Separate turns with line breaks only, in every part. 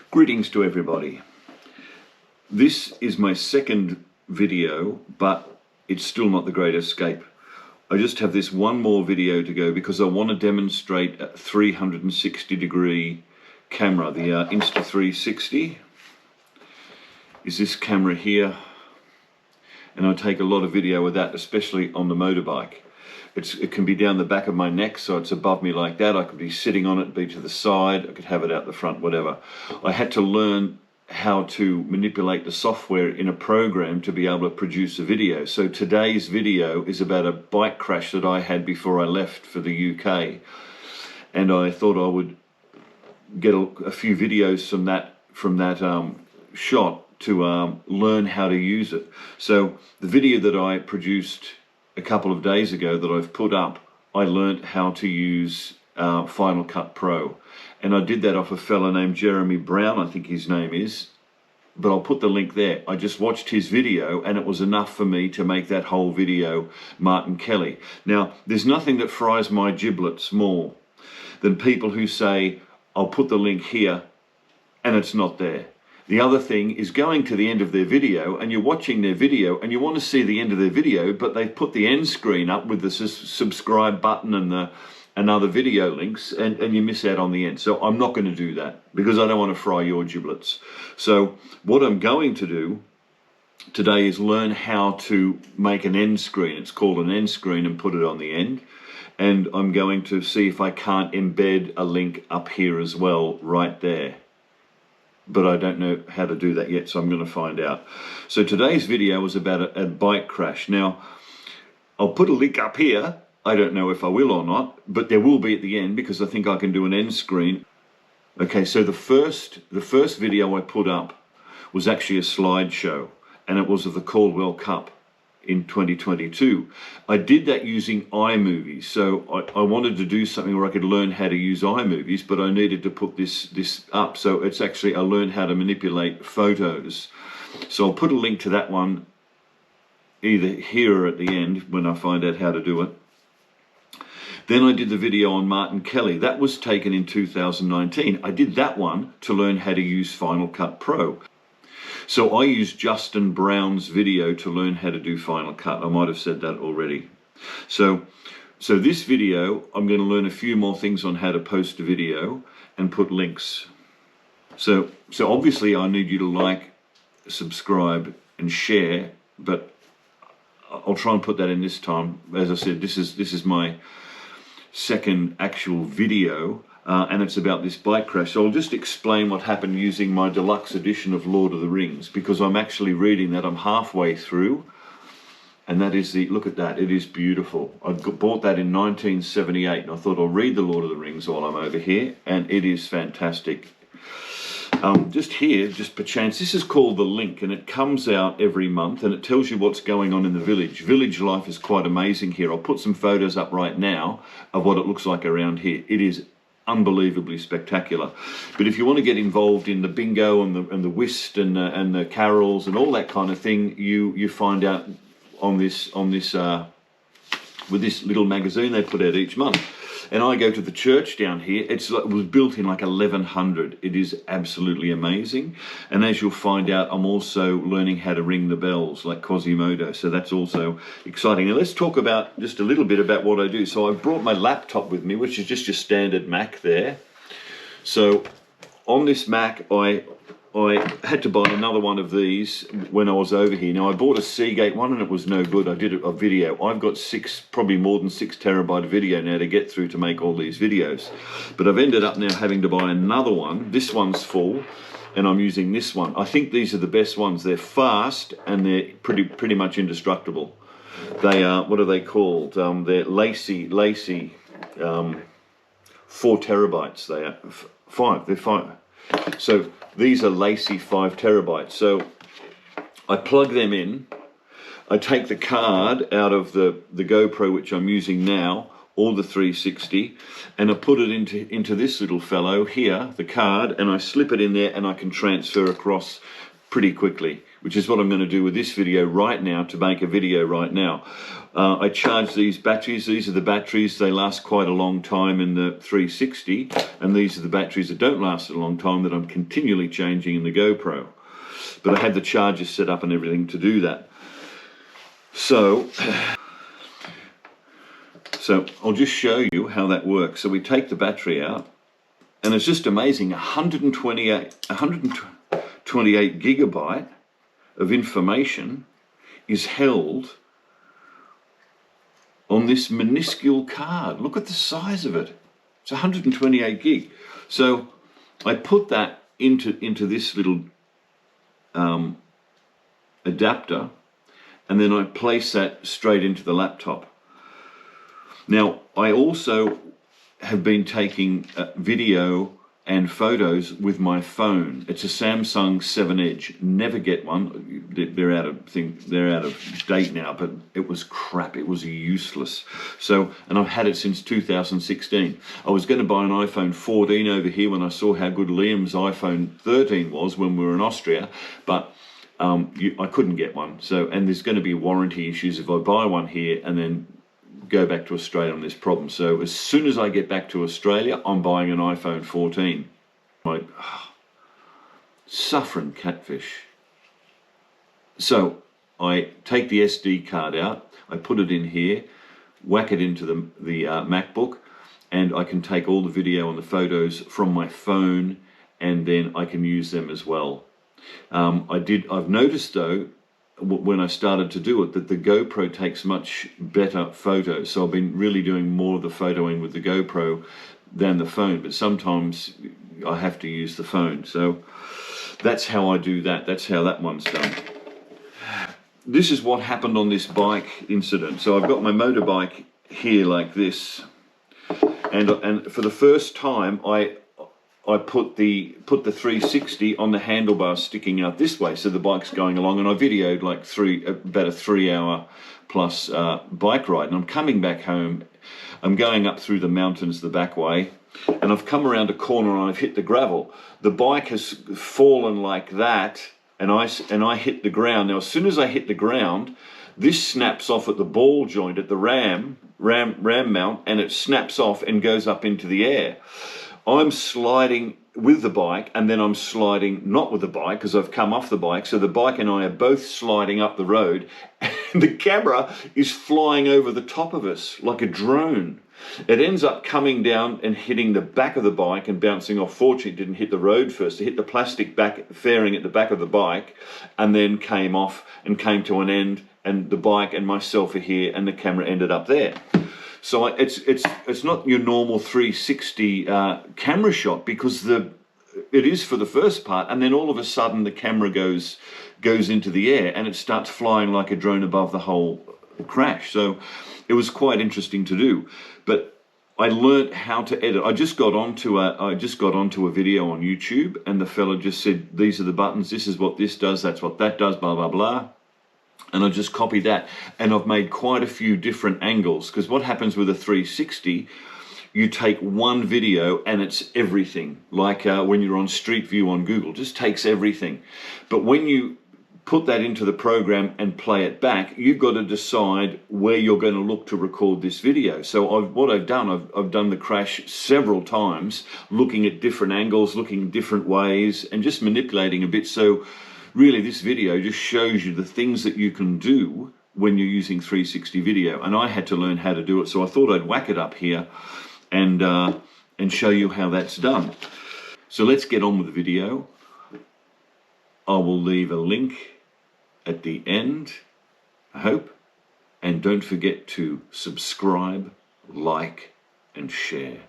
Greetings to everybody. This is my second video, but it's still not the Great Escape. I just have this one more video to go because I want to demonstrate a 360-degree camera. The Insta 360 is this camera here, and I take a lot of video with that, especially on the motorbike. It can be down the back of my neck, so it's above me like that. I could be sitting on it, be to the side, I could have it out the front, whatever. I had to learn how to manipulate the software in a program to be able to produce a video. So today's video is about a bike crash that I had before I left for the UK. And I thought I would get a few videos from that shot to learn how to use it. So the video that I produced a couple of days ago that I've put up, I learnt how to use Final Cut Pro, and I did that off a fella named Jeremy Brown, I think his name is, but I'll put the link there. I just watched his video and it was enough for me to make that whole video Martin Kelly. Now, there's nothing that fries my giblets more than people who say, I'll put the link here and it's not there. The other thing is going to the end of their video and you're watching their video and you want to see the end of their video, but they've put the end screen up with the subscribe button and other video links, and you miss out on the end. So I'm not going to do that because I don't want to fry your giblets. So what I'm going to do today is learn how to make an end screen. It's called an end screen, and put it on the end. And I'm going to see if I can't embed a link up here as well, right there. But I don't know how to do that yet, so I'm going to find out. So today's video was about a bike crash. Now, I'll put a link up here. I don't know if I will or not, but there will be at the end because I think I can do an end screen. Okay, so the first video I put up was actually a slideshow, and it was of the Caldwell Cup in 2022. I did that using iMovies, so I wanted to do something where I could learn how to use iMovies, but I needed to put this up. So it's actually, I learned how to manipulate photos. So I'll put a link to that one either here or at the end when I find out how to do it. Then I did the video on Martin Kelly. That was taken in 2019. I did that one to learn how to use Final Cut Pro. So I used Justin Brown's video to learn how to do Final Cut. I might have said that already. So this video, I'm going to learn a few more things on how to post a video and put links. So obviously I need you to like, subscribe and share, but I'll try and put that in this time. As I said, this is my second actual video. And it's about this bike crash. So I'll just explain what happened using my deluxe edition of Lord of the Rings, because I'm actually reading that. I'm halfway through, and that is look at that, it is beautiful. I bought that in 1978, and I thought I'll read the Lord of the Rings while I'm over here, and it is fantastic. Just here, just perchance, this is called The Link, and it comes out every month, and it tells you what's going on in the village. Village life is quite amazing here. I'll put some photos up right now of what it looks like around here. It is unbelievably spectacular. But if you want to get involved in the bingo and the whist and the carols and all that kind of thing, you find out on this with this little magazine they put out each month. And I go to the church down here. It was built in like 1100. It is absolutely amazing. And as you'll find out, I'm also learning how to ring the bells like Quasimodo. So that's also exciting. Now let's talk about just a little bit about what I do. So I've brought my laptop with me, which is just your standard Mac there. So on this Mac, I had to buy another one of these when I was over here. Now I bought a Seagate one and it was no good. I did a video. I've got probably more than 6 terabyte of video now to get through to make all these videos. But I've ended up now having to buy another one. This one's full and I'm using this one. I think these are the best ones. They're fast and they're pretty much indestructible. They are, what are they called? They're lacy 4 terabytes. They are 5. They're 5. So these are lacy 5 terabytes. So I plug them in. I take the card out of the GoPro, which I'm using now, or the 360, and I put it into this little fellow here, the card, and I slip it in there and I can transfer across pretty quickly, which is what I'm going to do with this video right now, to make a video right now. I charge these batteries. These are the batteries, they last quite a long time in the 360, and these are the batteries that don't last a long time that I'm continually changing in the GoPro. But I had the charger set up and everything to do that. So I'll just show you how that works. So we take the battery out, and it's just amazing, 128 gigabyte of information is held on this minuscule card. Look at the size of it. It's 128 gig. So I put that into this little adapter, and then I place that straight into the laptop. Now, I also have been taking video and photos with my phone. It's a Samsung 7 Edge. Never get one. They're out of date now, but it was crap. It was useless. So, and I've had it since 2016. I was going to buy an iPhone 14 over here when I saw how good Liam's iPhone 13 was when we were in Austria, but I couldn't get one. So, and there's going to be warranty issues if I buy one here and then go back to Australia on this problem. So as soon as I get back to Australia, I'm buying an iPhone 14. Suffering catfish. So I take the SD card out, I put it in here, whack it into the MacBook, and I can take all the video and the photos from my phone, and then I can use them as well. I've noticed though, when I started to do it, that the GoPro takes much better photos. So I've been really doing more of the photoing with the GoPro than the phone, but sometimes I have to use the phone. So that's how I do that. That's how that one's done. This is what happened on this bike incident. So I've got my motorbike here like this, and for the first time I put the 360 on the handlebars sticking out this way, so the bike's going along, and I videoed like about a 3 hour plus bike ride, and I'm coming back home. I'm going up through the mountains the back way, and I've come around a corner and I've hit the gravel. The bike has fallen like that, and I hit the ground. Now as soon as I hit the ground, this snaps off at the ball joint at the ram mount, and it snaps off and goes up into the air. I'm sliding with the bike, and then I'm sliding not with the bike because I've come off the bike. So the bike and I are both sliding up the road, and the camera is flying over the top of us like a drone. It ends up coming down and hitting the back of the bike and bouncing off. Fortunately, it didn't hit the road first. It hit the plastic back fairing at the back of the bike, and then came off and came to an end, and the bike and myself are here, and the camera ended up there. So it's not your normal 360 camera shot, because it is for the first part, and then all of a sudden the camera goes into the air and it starts flying like a drone above the whole crash. So it was quite interesting to do. But I learnt how to edit. I just got onto a video on YouTube, and the fella just said, these are the buttons, this is what this does, that's what that does, blah blah blah. And I just copied that, and I've made quite a few different angles, because what happens with a 360, you take one video and it's everything. Like when you're on Street View on Google, just takes everything. But when you put that into the program and play it back, you've got to decide where you're going to look to record this video. So what I've done the crash several times, looking at different angles, looking different ways, and just manipulating a bit. So really, this video just shows you the things that you can do when you're using 360 video, and I had to learn how to do it, so I thought I'd whack it up here and show you how that's done. So let's get on with the video. I will leave a link at the end, I hope, and don't forget to subscribe, like, and share.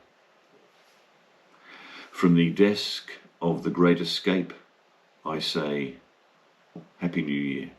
From the desk of The Great Escape, I say, Happy New Year.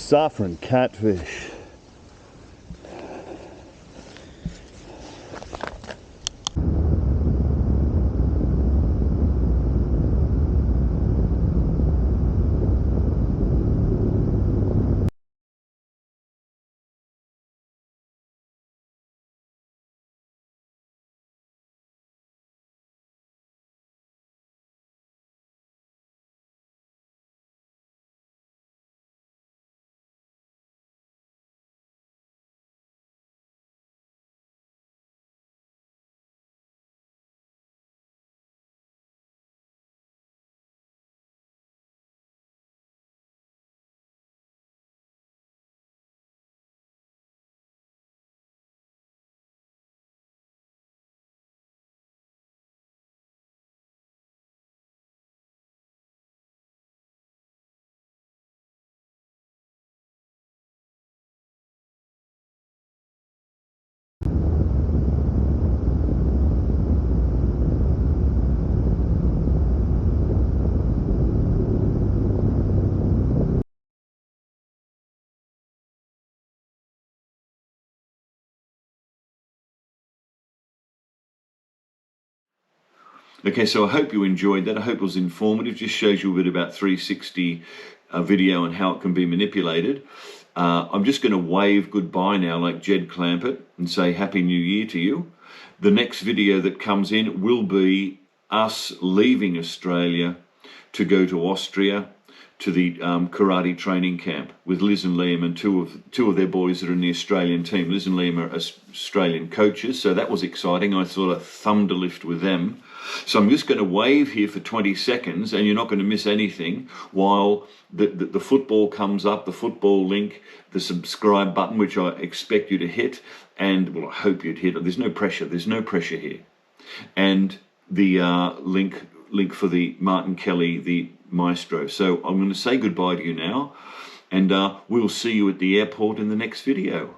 saffron catfish. Okay, so I hope you enjoyed that. I hope it was informative. Just shows you a bit about 360 video and how it can be manipulated. I'm just going to wave goodbye now like Jed Clampett and say Happy New Year to you. The next video that comes in will be us leaving Australia to go to Austria to the karate training camp with Liz and Liam and two of their boys that are in the Australian team. Liz and Liam are Australian coaches, so that was exciting. I sort of thumbed a lift with them. So I'm just going to wave here for 20 seconds and you're not going to miss anything while the football comes up, the football link, the subscribe button, which I expect you to hit, and, well, I hope you'd hit. There's no pressure here. And the link for the Martin Kelly, the maestro. So I'm going to say goodbye to you now, and we'll see you at the airport in the next video.